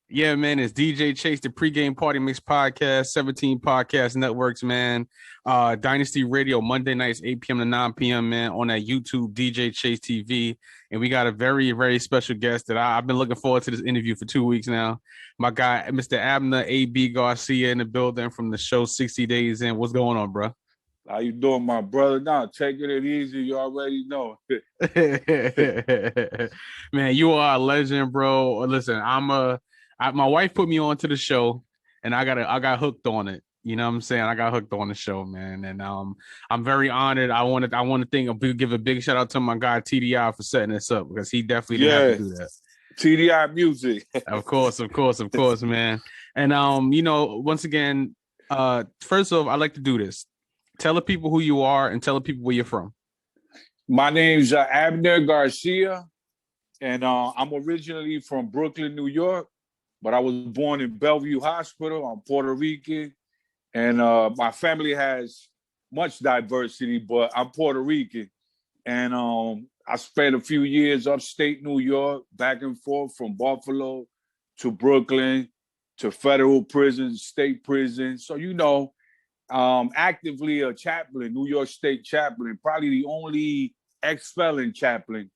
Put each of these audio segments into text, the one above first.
Yeah, man, it's DJ Chase, the pregame party mix podcast, 17 podcast networks, man. Dynasty Radio, Monday nights, 8 p.m. to 9 p.m., man, on that YouTube, DJ Chase TV. And we got a very, very special guest that I've been looking forward to this interview for 2 weeks now. My guy, Mr. Abner, AB Garcia in the building from the show 60 Days In. What's going on, bro? How you doing, my brother? Now, taking it easy. You already know. Man, you are a legend, bro. Listen, my wife put me onto the show, and I got hooked on it. You know what I'm saying? I got hooked on the show, man, and I'm very honored. I want to give a big shout out to my guy TDI for setting this up because he definitely didn't have to Yeah, do that. TDI music. Of course, man. And once again, first off, I like to do this. Tell the people who you are and tell the people where you're from. My name's Abner Garcia, and I'm originally from Brooklyn, New York, but I was born in Bellevue Hospital. I'm Puerto Rican, and my family has much diversity, but I'm Puerto Rican. And I spent a few years upstate New York, back and forth from Buffalo to Brooklyn to federal prison, state prison. So, actively a chaplain, New York State chaplain, probably the only ex-felon chaplain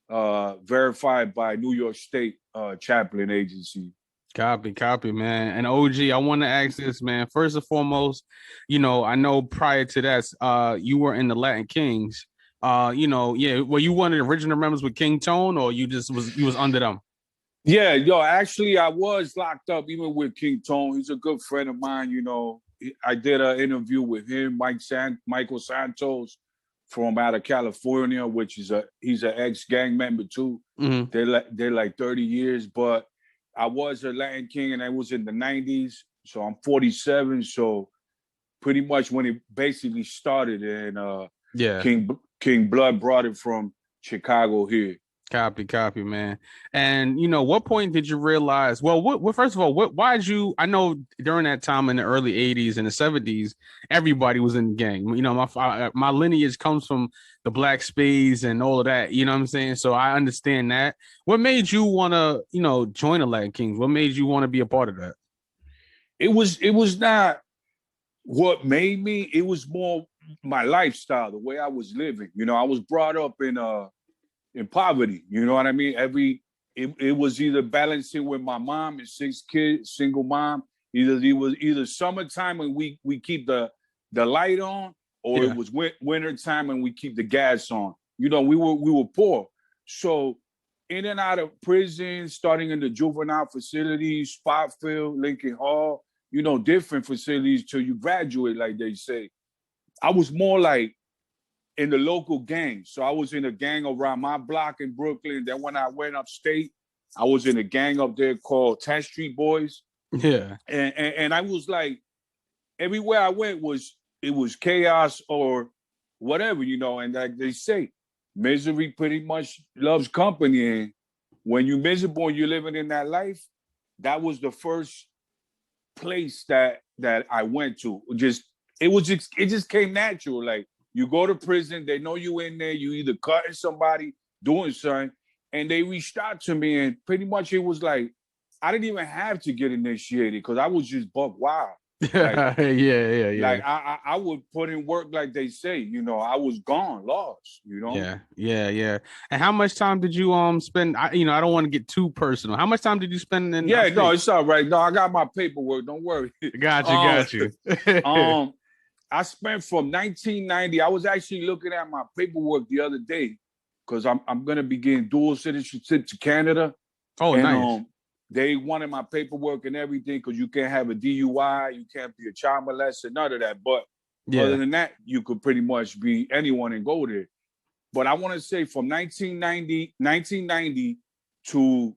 verified by New York State chaplain agency. Copy, man. And OG, I want to ask this, man. First and foremost, I know prior to that, you were in the Latin Kings. Were you one of the original members with King Tone, or you was under them? Yeah, actually, I was locked up even with King Tone. He's a good friend of mine. I did an interview with him, Michael Santos, from out of California, he's an ex-gang member too. Mm-hmm. They're like 30 years, but I was a Latin King, and I was in the 90s. So I'm 47. So pretty much when it basically started, and King Blood brought it from Chicago here. Copy, man. And what point did you realize? Well, what first of all, why did you? I know during that time in the early '80s and the '70s, everybody was in the gang. My lineage comes from the Black Spades and all of that. You know what I'm saying? So I understand that. What made you want to, join the Latin Kings? What made you want to be a part of that? It was not what made me. It was more my lifestyle, the way I was living. I was brought up in poverty, you know what I mean? It was either balancing with my mom and 6 kids, single mom. It was either summertime and we keep the light on, or it was winter time and we keep the gas on. We were poor. So in and out of prison, starting in the juvenile facilities, Spotfield, Lincoln Hall, different facilities till you graduate, like they say. I was more like in the local gang. So I was in a gang around my block in Brooklyn. Then when I went upstate, I was in a gang up there called 10th Street Boys. Yeah. And I was like, everywhere I went it was chaos or whatever, and like they say, misery pretty much loves company. And when you're miserable and you're living in that life, that was the first place that I went to. It just came natural. Like, you go to prison, they know you in there, you either cutting somebody, doing something, and they reached out to me, and pretty much it was like, I didn't even have to get initiated because I was just buck wild. Like, yeah. Like I would put in work, like they say, I was gone, lost, Yeah. And how much time did you spend? I don't want to get too personal. How much time did you spend in? Yeah, no, it's all right. No, I got my paperwork. Don't worry. Got you. I spent from 1990. I was actually looking at my paperwork the other day because I'm gonna be getting dual citizenship to Canada. Oh, nice. They wanted my paperwork and everything because you can't have a DUI, you can't be a child molester, none of that. But other than that, you could pretty much be anyone and go there. But I want to say from 1990 to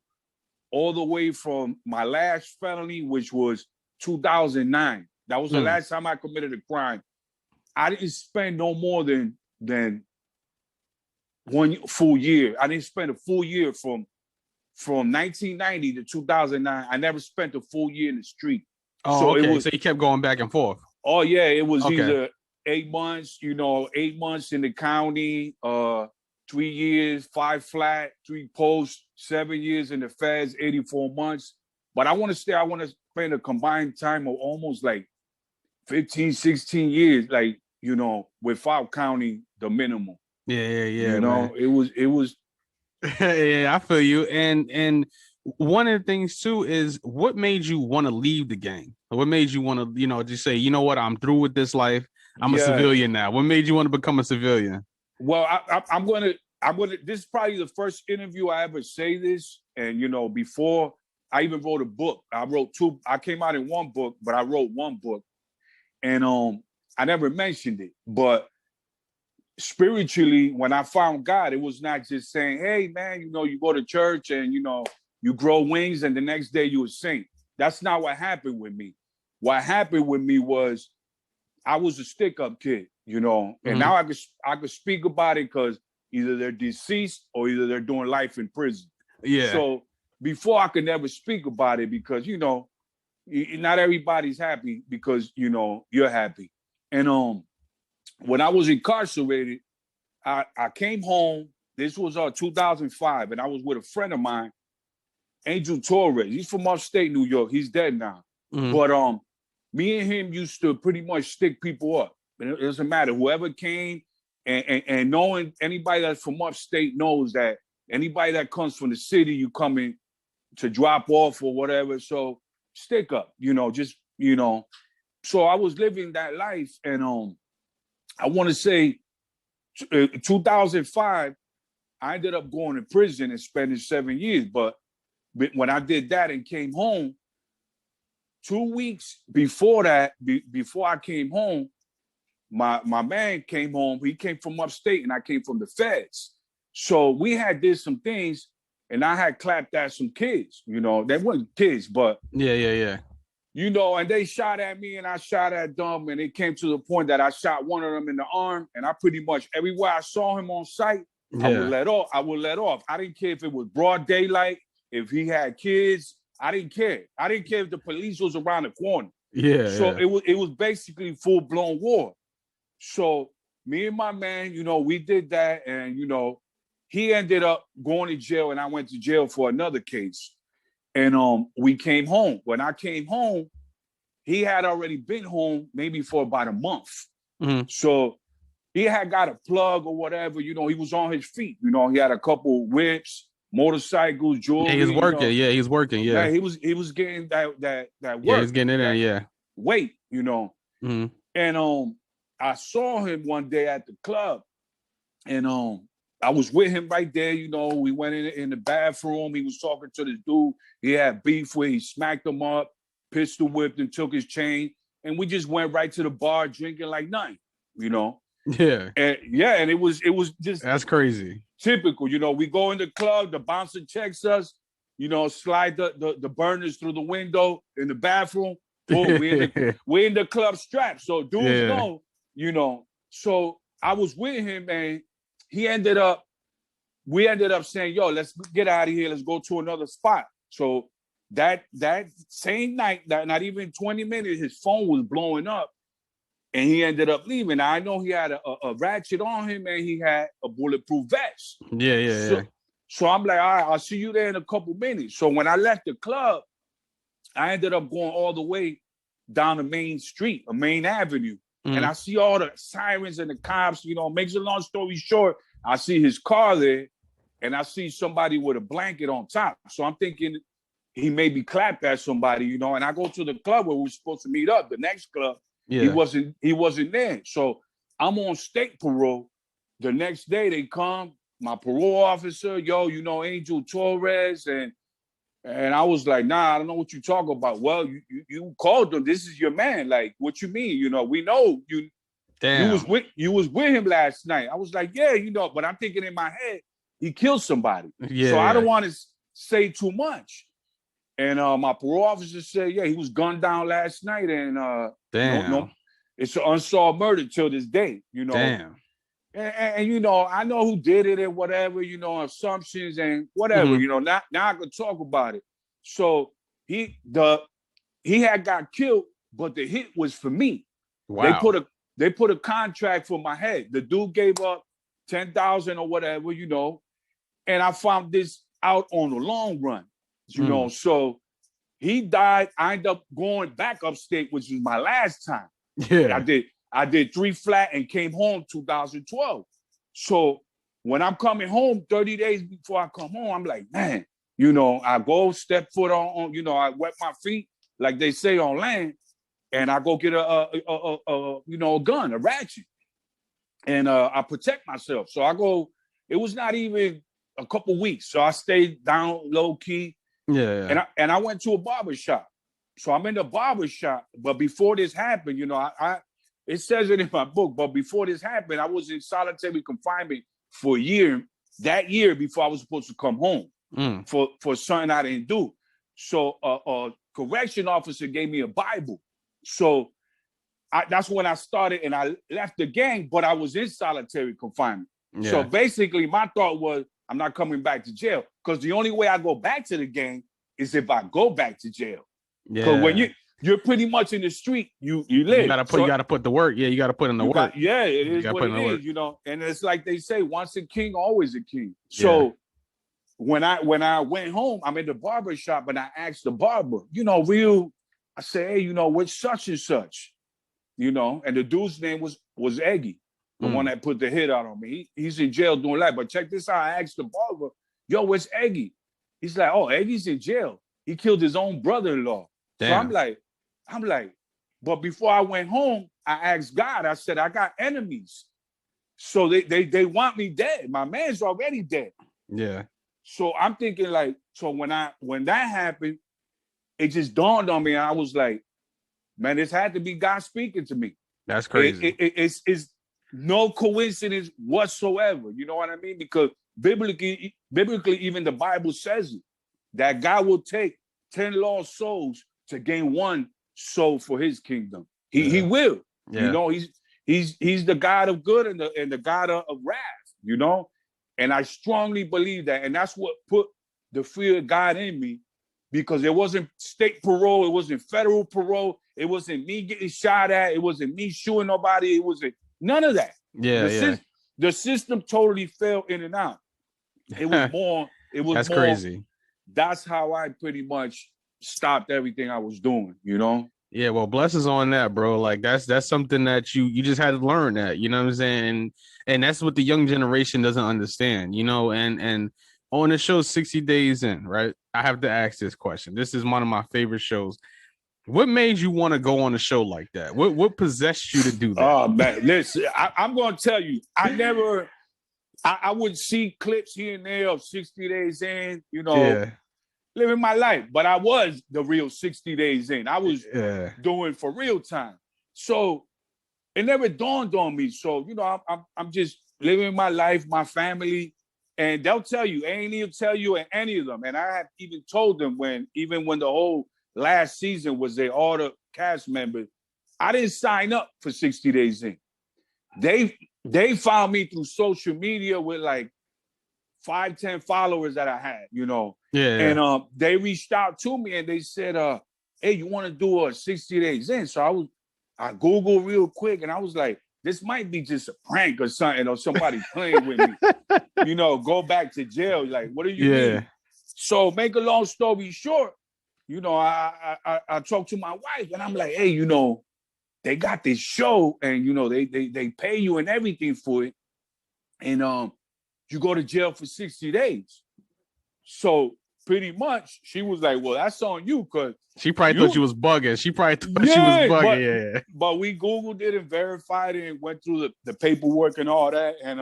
all the way from my last felony, which was 2009. That was the last time I committed a crime. I didn't spend no more than 1 full year. I didn't spend a full year from 1990 to 2009. I never spent a full year in the street. Oh, okay. So you kept going back and forth. Oh yeah, it was either 8 months, 8 months in the county, 3 years, 5 flat, 3 posts, 7 years in the feds, 84 months. But I want to spend a combined time of almost like 15, 16 years, like, you know, without counting the minimum. Yeah, You know, man. it was. Yeah, I feel you. And one of the things too is what made you want to leave the gang? What made you want to, just say, you know what, I'm through with this life. I'm a Yeah. civilian now. What made you want to become a civilian? Well, I'm gonna. This is probably the first interview I ever say this, and you know, before I even wrote a book, I wrote two. I came out in one book, but I wrote one book, and I never mentioned it. But spiritually, when I found God, it was not just saying, "Hey, man, you know, you go to church and you know you grow wings, and the next day you a saint." That's not what happened with me. What happened with me was I was a stick-up kid, you know, and now I could speak about it because either they're deceased or either they're doing life in prison. Yeah. So before I could never speak about it because, you know, not everybody's happy because, you know, you're happy. And when I was incarcerated, I came home. This was 2005, and I was with a friend of mine, Angel Torres. He's from upstate New York. He's dead now. But me and him used to pretty much stick people up. It doesn't matter. Whoever came and knowing anybody that's from upstate knows that anybody that comes from the city, you coming to drop off or whatever. So stick up, you know, just, you know. So I was living that life. And I want to say 2005, I ended up going to prison and spending 7 years. But when I did that and came home, 2 weeks before that, before I came home, my man came home. He came from upstate and I came from the feds. So we had did some things and I had clapped at some kids, you know, they weren't kids, but Yeah. You know, and they shot at me and I shot at them. And it came to the point that I shot one of them in the arm. And I pretty much, everywhere I saw him on sight, I would let off. I didn't care if it was broad daylight, if he had kids. I didn't care. I didn't care if the police was around the corner. So it was basically full-blown war. So me and my man, you know, we did that. And, you know, he ended up going to jail and I went to jail for another case. And we came home. When I came home, he had already been home maybe for about a month. So he had got a plug or whatever. You know, he was on his feet. You know, he had a couple whips, motorcycles, jewelry. Yeah, he's working. You know. He's working. Yeah. Man, he was getting that work. Yeah, he's getting it in. Yeah. Weight, you know. And I saw him one day at the club, and I was with him right there. You know, we went in the bathroom. He was talking to this dude he had beef with. He smacked him up, pistol whipped and took his chain. And we just went right to the bar drinking like nothing, you know? Yeah. And it was just... That's crazy. Typical, you know, we go in the club, the bouncer checks us, you know, slide the burners through the window in the bathroom. Boom, we're in the club strapped. So dudes know, you know. So I was with him and we ended up saying, yo, let's get out of here. Let's go to another spot. So that same night, not even 20 minutes, his phone was blowing up and he ended up leaving. Now, I know he had a ratchet on him and he had a bulletproof vest. So I'm like, all right, I'll see you there in a couple minutes. So when I left the club, I ended up going all the way down the main street, a main avenue. And I see all the sirens and the cops, you know, makes a long story short, I see his car there and I see somebody with a blanket on top. So I'm thinking he maybe clapped at somebody, you know, and I go to the club where we were supposed to meet up, the next club. He wasn't there. So I'm on state parole. The next day they come, my parole officer, yo, you know, Angel Torres. And I was like, nah, I don't know what you talk about. Well, you called him. This is your man. Like, what you mean? You know, we know you. Damn. You was with him last night. I was like, yeah, you know, but I'm thinking in my head, he killed somebody. So I don't want to say too much. And my parole officer said, yeah, he was gunned down last night. And no, it's an unsolved murder till this day, you know. Damn. And you know, I know who did it and whatever, you know, assumptions and whatever, you know, now I could talk about it. So he had got killed, but the hit was for me. Wow. They put a contract for my head. The dude gave up 10,000 or whatever, you know, and I found this out on the long run, you know. So He died. I ended up going back upstate, which was my last time. Yeah. I did 3 flat and came home 2012. So when I'm coming home, 30 days before I come home, I'm like, man, I go step foot on, I wet my feet, like they say on land, and I go get a gun, a ratchet, and I protect myself. So I go. It was not even a couple weeks, so I stayed down low key. Yeah. And I went to a barber shop. So I'm in the barber shop, but before this happened, it says it in my book, but before this happened, I was in solitary confinement for a year. That year before I was supposed to come home for something I didn't do. So a correction officer gave me a Bible. So that's when I started, and I left the gang, but I was in solitary confinement. Yeah. So basically my thought was, I'm not coming back to jail, because the only way I go back to the gang is if I go back to jail. Because when you're pretty much in the street, you live. You gotta put the work. Yeah, you gotta put in the work. It is what it is, And it's like they say, once a king, always a king. So when I went home, I'm in the barber shop, and I asked the barber, I say, hey, what's such and such? And the dude's name was Eggy. The one that put the hit out on me. He's in jail doing life. But check this out. I asked the barber, yo, where's Eggy? He's like, oh, Eggy's in jail. He killed his own brother-in-law. Damn. So I'm like, but before I went home, I asked God, I said, I got enemies. So they want me dead. My man's already dead. Yeah. So I'm thinking when that happened, it just dawned on me. And I was like, man, this had to be God speaking to me. That's crazy. It's no coincidence whatsoever. You know what I mean? Because biblically, even the Bible says it, that God will take 10 lost souls to gain one soul for his kingdom. He will. Yeah. He's the God of good and the God of wrath, And I strongly believe that. And that's what put the fear of God in me, because it wasn't state parole, it wasn't federal parole, it wasn't me getting shot at, it wasn't me shooting nobody, it wasn't none of that. The system totally fell in and out. It was more. That's more crazy. That's how I pretty much stopped everything I was doing. Yeah, well, blessings on that, bro. Like that's something that you just had to learn that. You know what I'm saying? And that's what the young generation doesn't understand. And on the show 60 Days In, right? I have to ask this question. This is one of my favorite shows. What made you want to go on a show like that? What possessed you to do that? Oh, man, listen, I'm going to tell you, I would see clips here and there of 60 Days In, living my life. But I was the real 60 Days In. I was doing for real time. So it never dawned on me. So, I'm just living my life, my family. And they'll tell you, A&E will tell you, and any of them. And I have even told them when the whole last season was all the cast members, I didn't sign up for 60 Days In. They found me through social media with like 5-10 followers that I had, And they reached out to me and they said, hey, you want to do a 60 Days In? So I Googled real quick and I was like, this might be just a prank or something, or somebody playing with me. Go back to jail. Like, what do you mean? So make a long story short, I talked to my wife and I'm like, hey, they got this show and, they pay you and everything for it. And you go to jail for 60 days. So pretty much she was like, well, that's on you, because she probably thought you was bugging. She probably thought she was bugging. But we Googled it and verified it and went through the paperwork and all that. And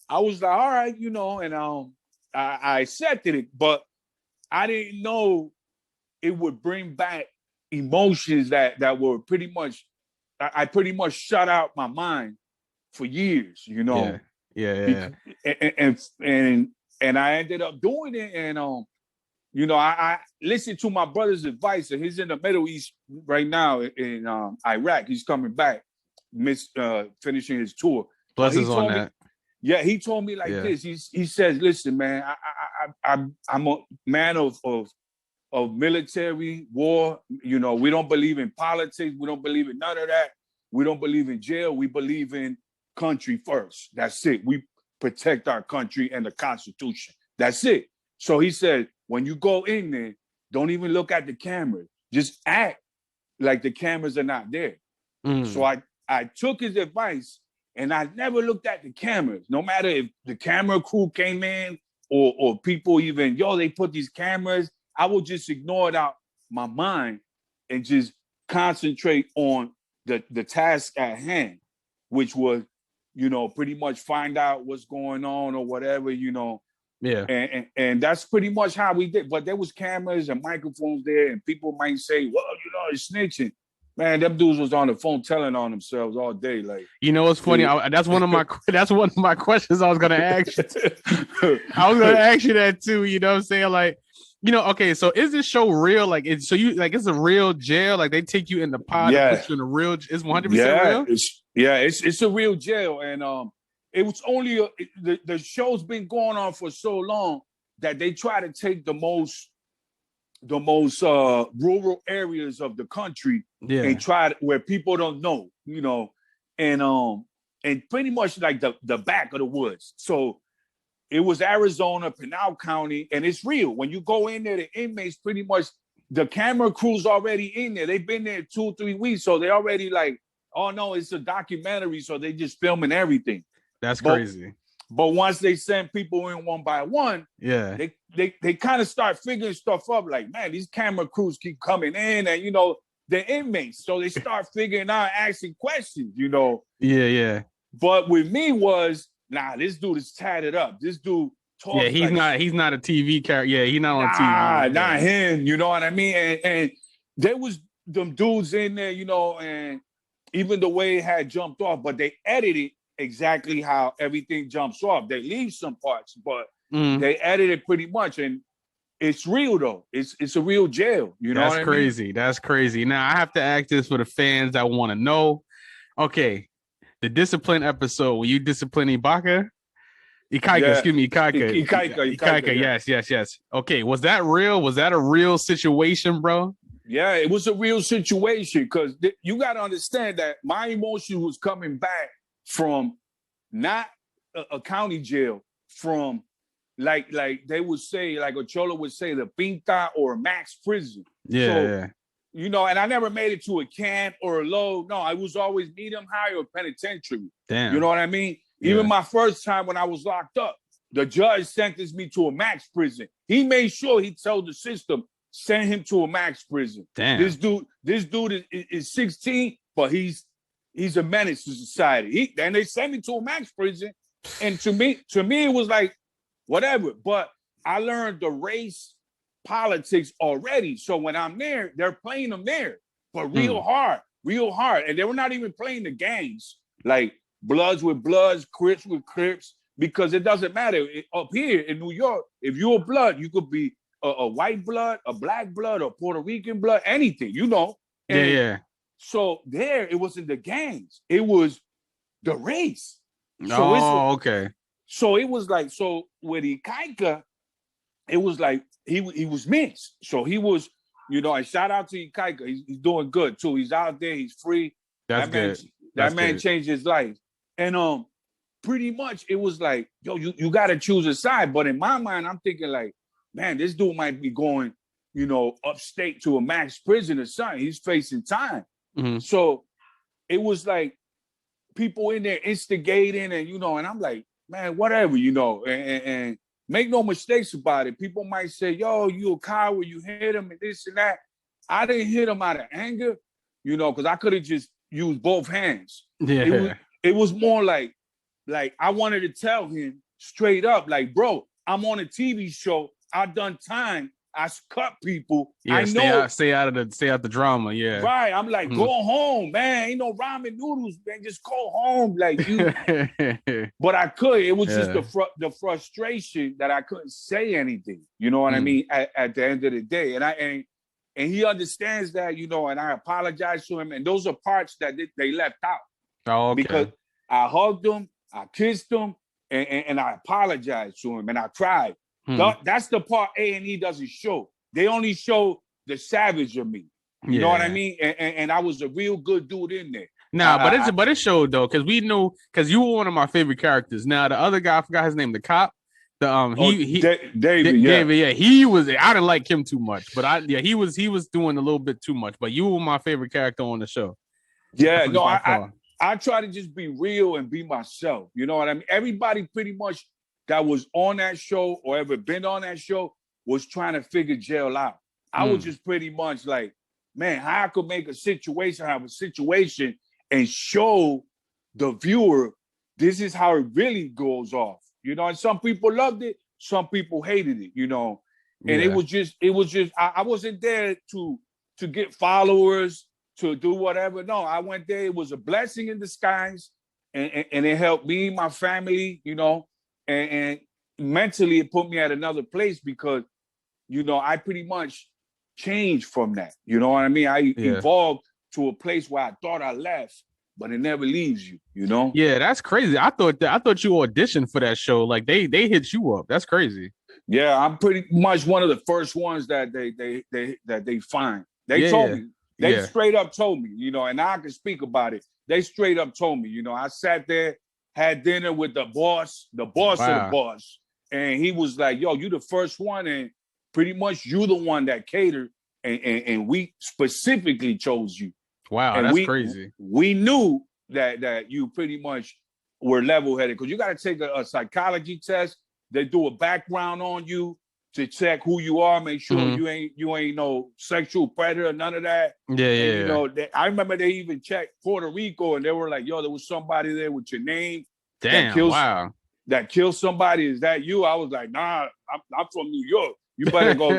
I was like, all right, and I accepted it, but I didn't know it would bring back emotions that were pretty much, I pretty much shut out my mind for years, Yeah. And I ended up doing it, and I listened to my brother's advice, and he's in the Middle East right now in Iraq. He's coming back, finishing his tour. Blessings on that. Yeah, he told me this. He says, "Listen, man, I'm a man of military war. We don't believe in politics. We don't believe in none of that. We don't believe in jail. We believe in country first. That's it. We protect our country and the Constitution. That's it." So he said, when you go in there, don't even look at the camera. Just act like the cameras are not there. So I took his advice, and I never looked at the cameras. No matter if the camera crew came in or people even, they put these cameras, I would just ignore it out my mind and just concentrate on the task at hand, which was, pretty much find out what's going on or whatever, Yeah. And that's pretty much how we did. But there was cameras and microphones there, and people might say, well, it's snitching. Man, them dudes was on the phone telling on themselves all day. Like, what's funny? That's one of my questions I was gonna ask you. I was gonna ask you that too. You know what I'm saying? Like, okay, so is this show real? Like, it's a real jail? Like, they take you in the pod and put you in a real? It's 100% real. It's a real jail, and it was only the show's been going on for so long that they try to take the most rural areas of the country and try to, where people don't know, and pretty much like the back of the woods. So it was Arizona, Pinal County, and it's real. When you go in there, the inmates pretty much, the camera crew's already in there. They've been there 2-3 weeks, so they already like, oh no, it's a documentary, so they just filming everything. That's crazy. But once they send people in one by one, they kind of start figuring stuff up. Like, man, these camera crews keep coming in, and they're inmates, so they start figuring out, asking questions. Yeah. But with me was, this dude is tatted up. This dude talks. Yeah, he's not a TV character. Yeah, he's not on TV. Not him. You know what I mean? And there was them dudes in there, and even the way it had jumped off, but they edited exactly how everything jumps off. They leave some parts, but they edit it pretty much, and it's real though. It's a real jail. That's crazy. That's crazy. Now I have to ask this for the fans that want to know. Okay, the discipline episode where you discipline Ibaka. Ikaika. Yes. Okay, was that real? Was that a real situation, bro? Yeah, it was a real situation, because you got to understand that my emotion was coming back from not a county jail, from like they would say, like Ochola would say, the Pinta or max prison. Yeah. And I never made it to a camp or a low. No, I was always medium high or penitentiary. Damn. You know what I mean? Yeah. Even my first time when I was locked up, the judge sentenced me to a max prison. He made sure he told the system, send him to a max prison. Damn. This dude is 16, but he's a menace to society. And they sent me to a max prison. And to me, it was like, whatever. But I learned the race politics already. So when I'm there, they're playing them there, but real hard. And they were not even playing the gangs, like Bloods with Bloods, Crips with Crips, because it doesn't matter. Up here in New York, if you're a Blood, you could be a white blood, a black blood, or Puerto Rican blood, anything, And yeah. So there, it wasn't the gangs. It was the race. Okay. So it was like, so with Ikaika, it was like he was mixed. So he was, and shout out to Ikaika. He's doing good too. He's out there. He's free. That's good. That man changed his life. And pretty much it was like, yo, you got to choose a side. But in my mind, I'm thinking like, man, this dude might be going, upstate to a max prison or something. He's facing time. Mm-hmm. So it was like people in there instigating, and and I'm like, man, whatever, and make no mistakes about it. People might say, yo, you a coward, you hit him and this and that. I didn't hit him out of anger, because I could have just used both hands. Yeah. It was more like I wanted to tell him straight up, like, bro, I'm on a TV show. I've done time. I cut people. Yeah, I know. Stay out the drama. Yeah. Right. I'm like, go home, man. Ain't no ramen noodles, man. Just go home. Like you. But I could. It was just the frustration that I couldn't say anything. You know what I mean? At the end of the day. And he understands that, and I apologize to him. And those are parts that they left out. Oh, okay. Because I hugged him, I kissed him, and I apologized to him, and I cried. That's the part A&E doesn't show. They only show the savage of me. You know what I mean? And I was a real good dude in there. Nah, but it showed though, because we knew, because you were one of my favorite characters. Now the other guy, I forgot his name, the cop, David, David, yeah, he was. I didn't like him too much, but he was doing a little bit too much. But you were my favorite character on the show. Yeah, no, I try to just be real and be myself. You know what I mean? Everybody pretty much that was on that show or ever been on that show was trying to figure jail out. I was just pretty much like, man, how I could make a situation and show the viewer this is how it really goes off. You know, and some people loved it, some people hated it, you know. And it was just I wasn't there to get followers, to do whatever. No, I went there. It was a blessing in disguise, and it helped me, my family, you know, and mentally it put me at another place because, you know, I pretty much changed from that. You know what I mean? I evolved to a place where I thought I left, but it never leaves you, you know? Yeah, that's crazy. I thought you auditioned for that show. Like they hit you up. That's crazy. Yeah, I'm pretty much one of the first ones that they find. They told me. They straight up told me, you know, and I can speak about it. They straight up told me, you know, I sat there, had dinner with the boss of the boss. And he was like, yo, you the first one. And pretty much you the one that catered. And we specifically chose you. Wow, and that's crazy. We knew that you pretty much were level-headed because you got to take a psychology test. They do a background on you to check who you are, make sure you ain't no sexual predator, none of that. Yeah, yeah. And, you know, I remember they even checked Puerto Rico, and they were like, "Yo, there was somebody there with your name. Damn, that killed somebody. Is that you?" I was like, "Nah, I'm from New York. You better go.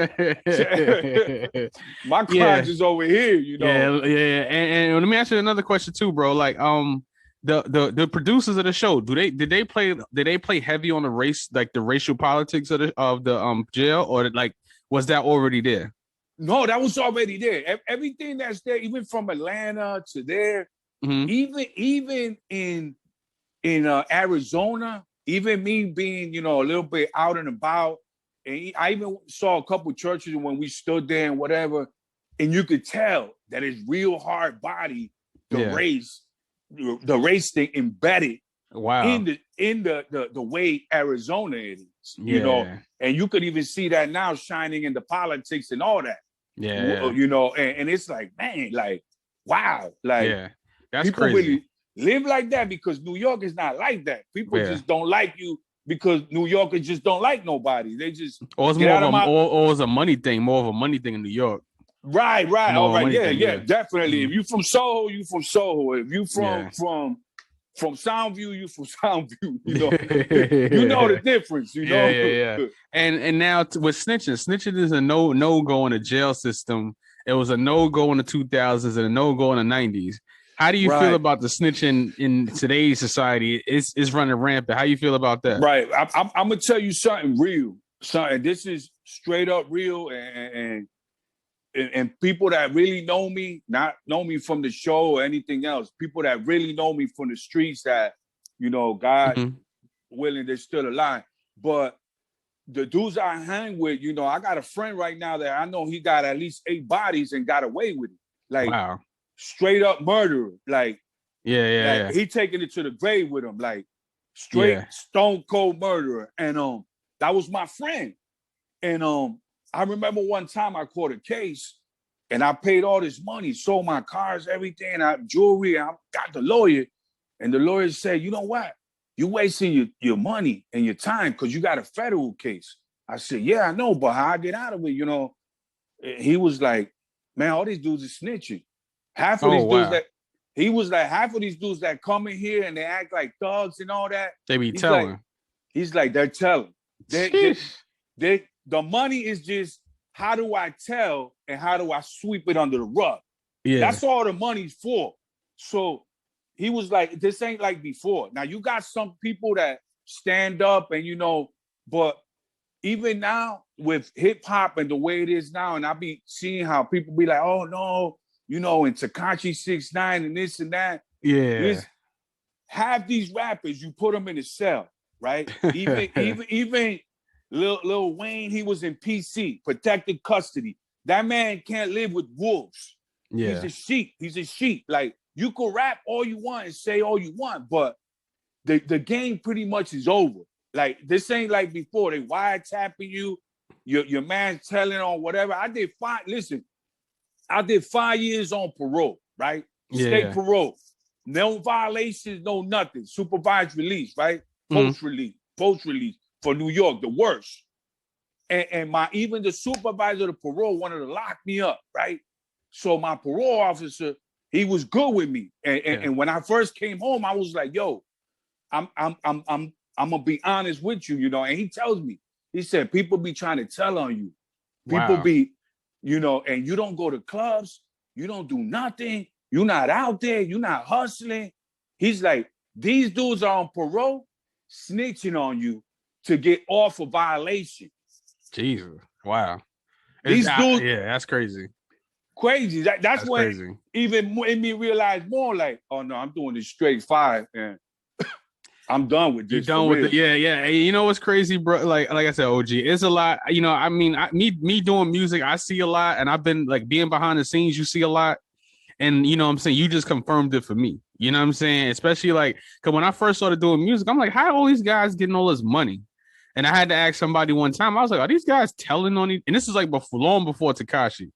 My crimes is over here, you know." Yeah. And let me ask you another question too, bro. Like, the producers of the show, did they play heavy on the race, like the racial politics of the jail, or like was that already there? No, that was already there. Everything that's there, even from Atlanta to there, even in Arizona, even me being, you know, a little bit out and about. And I even saw a couple of churches when we stood there and whatever, and you could tell that it's real hard body, the race thing embedded in the way Arizona it is, you know, and you could even see that now shining in the politics and all that, you know, and it's like, man, like, wow, like, that's people crazy. really live like that because New York is not like that. People just don't like you. Because New Yorkers just don't like nobody. They just or it's it's a money thing, more of a money thing in New York. Right. All right. Yeah, definitely. If you from Soho, you from Soho. If you from Soundview, you from Soundview. You know, you know the difference. You know. Yeah. And now with snitching is a no go in the jail system. It was a no go in the 2000s and a no go in the 90s. How do you feel about the snitching in today's society? It's running rampant. How you feel about that? Right. I'm gonna tell you something real. Something this is straight up real, and people that really know me, not know me from the show or anything else. People that really know me from the streets, that, you know, God willing, they're still alive. But the dudes I hang with, you know, I got a friend right now that I know he got at least 8 bodies and got away with it. Like, wow. Straight up murderer, like he taking it to the grave with him, like straight stone cold murderer. And that was my friend. And I remember one time I caught a case, and I paid all this money, sold my cars, everything, jewelry. I got the lawyer, and the lawyer said, "You know what? You wasting your money and your time because you got a federal case." I said, "Yeah, I know, but how I get out of it, you know?" He was like, "Man, all these dudes are snitching." Half of these dudes half of these dudes that come in here and they act like thugs and all that. They be telling. He's like, they're telling. The money is just, how do I tell and how do I sweep it under the rug? Yeah. That's all the money's for. So he was like, this ain't like before. Now you got some people that stand up and, you know, but even now with hip hop and the way it is now, and I be seeing how people be like, oh no, you know, and Tekashi 6ix9ine and this and that. Yeah. Half these rappers, you put them in a cell, right? Even Lil Wayne, he was in PC, protected custody. That man can't live with wolves. Yeah. He's a sheep. Like, you could rap all you want and say all you want, but the game pretty much is over. Like this ain't like before. They wiretapping you. Your man's telling on whatever. I did 5 years on parole, right? State parole. No violations, no nothing. Supervised release, right? Post-release for New York, the worst. And even the supervisor of parole wanted to lock me up, right? So my parole officer, he was good with me. And when I first came home, I was like, yo, I'm gonna be honest with you, and he tells me, he said, people be trying to tell on you. People be, and you don't go to clubs, you don't do nothing, you're not out there, you're not hustling. He's like, these dudes are on parole, snitching on you to get off a violation. Jesus. Wow. These dudes, that's crazy. Crazy. That's when crazy. Even made me realize more like, oh no, I'm doing this straight 5 and I'm done with this. You're done with it. Yeah. Hey, you know what's crazy, bro? Like I said, OG, it's a lot. I mean, me doing music, I see a lot, and I've been like being behind the scenes, you see a lot. And you know what I'm saying? You just confirmed it for me. You know what I'm saying? Especially like, because when I first started doing music, I'm like, how are all these guys getting all this money? And I had to ask somebody one time, I was like, are these guys telling on it? And this is like long before Tekashi.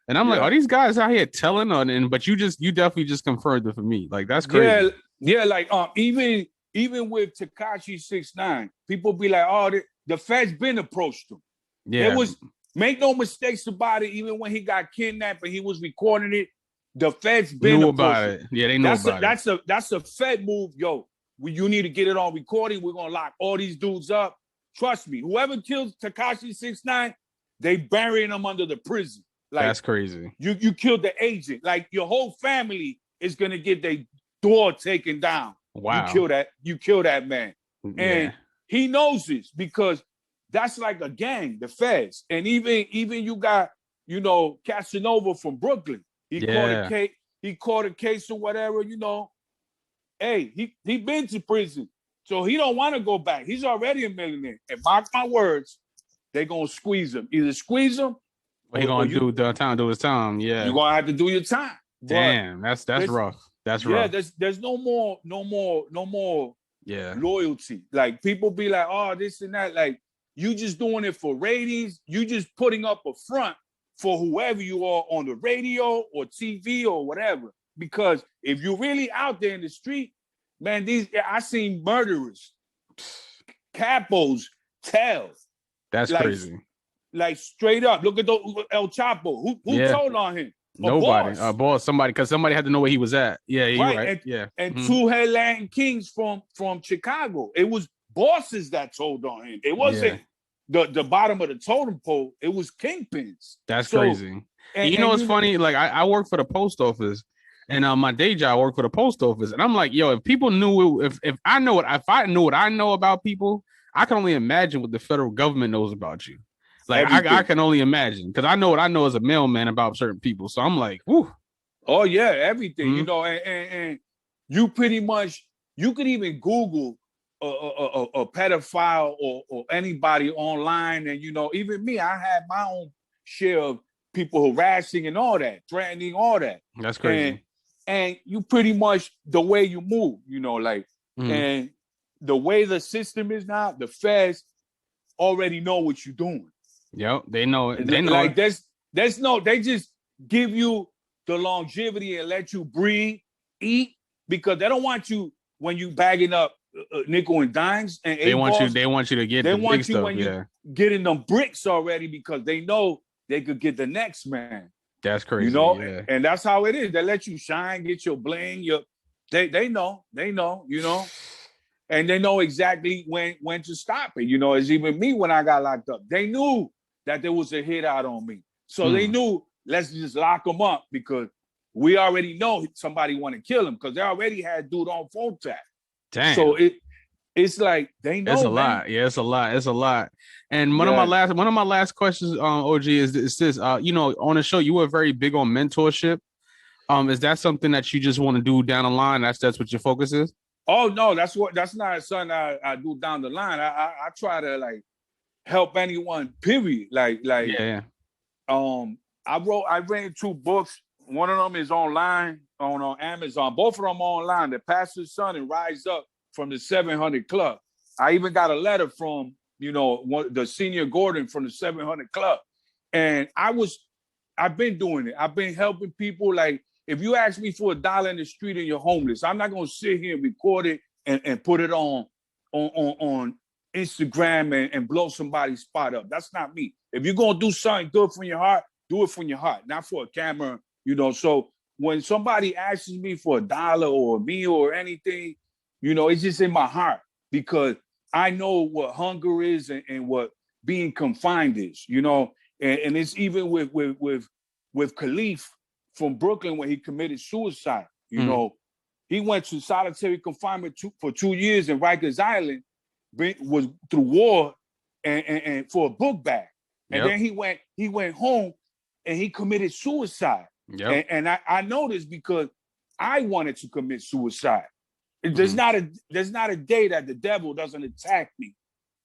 And I'm like, are these guys out here telling on it? But you definitely just confirmed it for me. Like, that's crazy. Yeah, like even with Tekashi 6ix9ine, people be like, oh, the feds been approached him. Yeah. There was, make no mistakes about it, even when he got kidnapped and he was recording it, the feds been knew about it. Yeah, they know about it. That's a Fed move, yo. You need to get it on recording. We're gonna lock all these dudes up. Trust me, whoever kills Tekashi 6ix9ine, they burying him under the prison. Like, that's crazy. You killed the agent. Like, your whole family is gonna get their door taken down. Wow. You kill that man. And he knows this because that's like a gang, the feds. And even you got, Casanova from Brooklyn. He caught a case or whatever, Hey, he been to prison. So he don't want to go back. He's already a millionaire. And mark my words, they're gonna squeeze him. Either squeeze him, what he gonna do his time. Yeah. You're gonna have to do your time. Damn, that's rough. That's rough. Yeah, there's no more loyalty. Like, people be like, oh, this and that. Like, you just doing it for ratings, you just putting up a front for whoever you are on the radio or TV or whatever. Because if you're really out there in the street, man, I seen murderers, capos tell. That's crazy. Like, straight up. Look at El Chapo. Who told on him? Nobody. Boss. Somebody, because somebody had to know where he was at. Yeah, you're right. And 2 headline kings from Chicago. It was bosses that told on him. It wasn't the bottom of the totem pole. It was kingpins. That's crazy. And what's funny? Like, I work for the post office, and my day job, I work for the post office, and I'm like, yo, if people knew, if I knew what I know about people, I can only imagine what the federal government knows about you. Like, I can only imagine, because I know what I know as a mailman about certain people. So I'm like, whoo. Oh yeah, everything. And you pretty much, you could even Google a pedophile or anybody online, and even me, I had my own share of people harassing and all that, threatening, all that. That's crazy. And you pretty much, the way you move, and the way the system is now, the feds already know what you're doing. Yep, they know it. They know. Like, they just give you the longevity and let you breathe, eat, because they don't want you when you bagging up nickel and dimes. And they want you to get. They want you stuff, when you getting them bricks already, because they know they could get the next man. That's crazy. And that's how it is. They let you shine, get your bling. They know. And they know exactly when to stop it. It's even me when I got locked up. They knew that there was a hit out on me. So they knew, let's just lock them up, because we already know somebody want to kill him, because they already had dude on phone tap. Damn. So it's like, they know. It's a lot. Yeah, it's a lot. And one of my last questions, OG, is this. On the show, you were very big on mentorship. Is that something that you just want to do down the line? That's what your focus is? Oh no, that's not something I do down the line. I try to, like, help anyone, period. I ran 2 books. One of them is online on Amazon. Both of them online. The Pastor's Son and Rise Up from the 700 Club. I even got a letter from, the senior Gordon from the 700 Club. And I've been doing it. I've been helping people. Like, if you ask me for $1 in the street and you're homeless, I'm not going to sit here and record it and put it on Instagram and blow somebody's spot up. That's not me. If you're going to do something good from your heart, do it from your heart, not for a camera, So when somebody asks me for $1 or a meal or anything, it's just in my heart, because I know what hunger is and what being confined is, and it's even with Khalif from Brooklyn when he committed suicide. He went to solitary confinement for 2 years in Rikers Island, was through war and for a book bag, and then he went home and he committed suicide. Yep. And I know this because I wanted to commit suicide. There's not a day that the devil doesn't attack me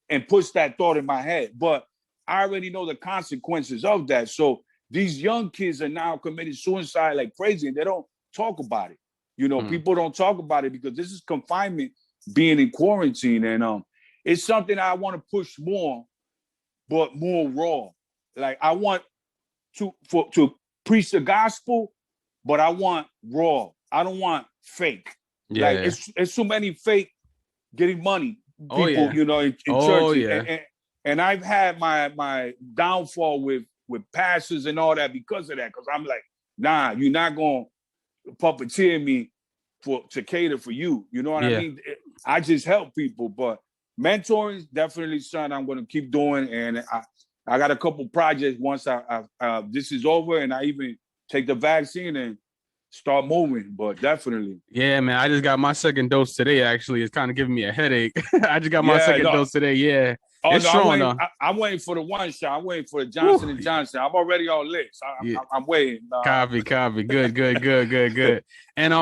and puts that thought in my head. But I already know the consequences of that. So these young kids are now committing suicide like crazy, and they don't talk about it. People don't talk about it because this is confinement, being in quarantine. And it's something I want to push more, but more raw. Like, I want to preach the gospel, but I want raw. I don't want fake. Yeah. Like, it's so many fake getting money people, in churches. And I've had my downfall with pastors and all that because of that. Because I'm like, nah, you're not going to puppeteer me to cater for you. You know what I mean? I just help people, but mentoring is definitely something I'm going to keep doing. And I got a couple projects once this is over, and I even take the vaccine and start moving, but definitely. Yeah, man. I just got my second dose today, actually. It's kind of giving me a headache. I just got my second dose today, yeah. Oh, it's strong, I'm waiting for the one shot. I'm waiting for the Johnson & Johnson. I'm already on list. I'm waiting. Copy. Good. And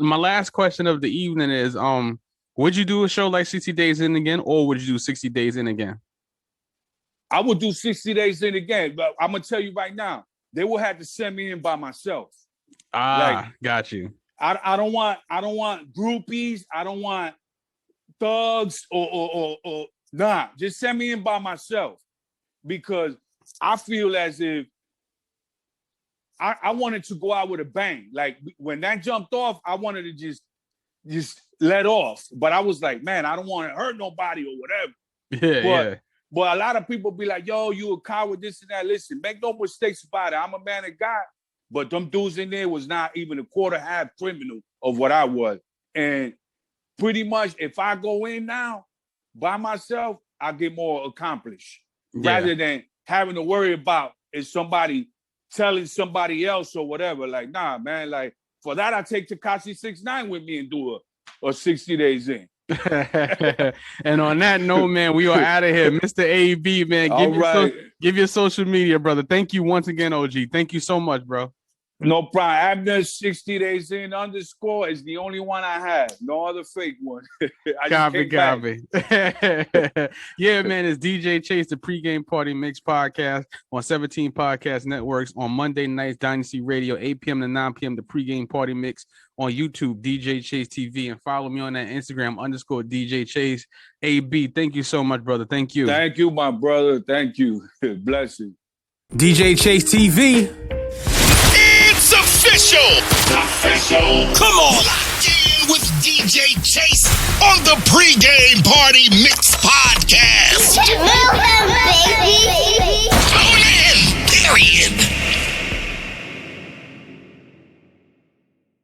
my last question of the evening is, would you do a show like 60 Days In Again, or would you do 60 Days In Again? I would do 60 Days In Again, but I'm going to tell you right now, they will have to send me in by myself. Got you. I don't want groupies. I don't want thugs or nah. Just send me in by myself, because I feel as if I wanted to go out with a bang. Like, when that jumped off, I wanted to just let off. But I was like, man, I don't want to hurt nobody or whatever. But a lot of people be like, yo, you a coward, this and that. Listen, make no mistakes about it. I'm a man of God. But them dudes in there was not even a quarter half criminal of what I was. And pretty much, if I go in now by myself, I get more accomplished. Rather than having to worry about is somebody telling somebody else or whatever. Like, nah, man, like, for that, I take Tekashi 6ix9ine with me and do a 60 Days In. And on that note, man, we are out of here. Mr. AB, man, give your social media, brother. Thank you once again, OG. Thank you so much, bro. No problem. Abner 60 Days In _ is the only one I have. No other fake one. Copy. Yeah, man, it's DJ Chase, the Pregame Party Mix podcast on 17 Podcast Networks. On Monday nights, Dynasty Radio, 8 p.m. to 9 p.m., the Pregame Party Mix on YouTube, DJ Chase TV, and follow me on that Instagram _ DJ Chase. AB, thank you so much, brother. Thank you. Thank you, my brother. Thank you. Bless you. DJ Chase TV. It's official. Come on. Locked in with DJ Chase on the Pregame Party Mix podcast.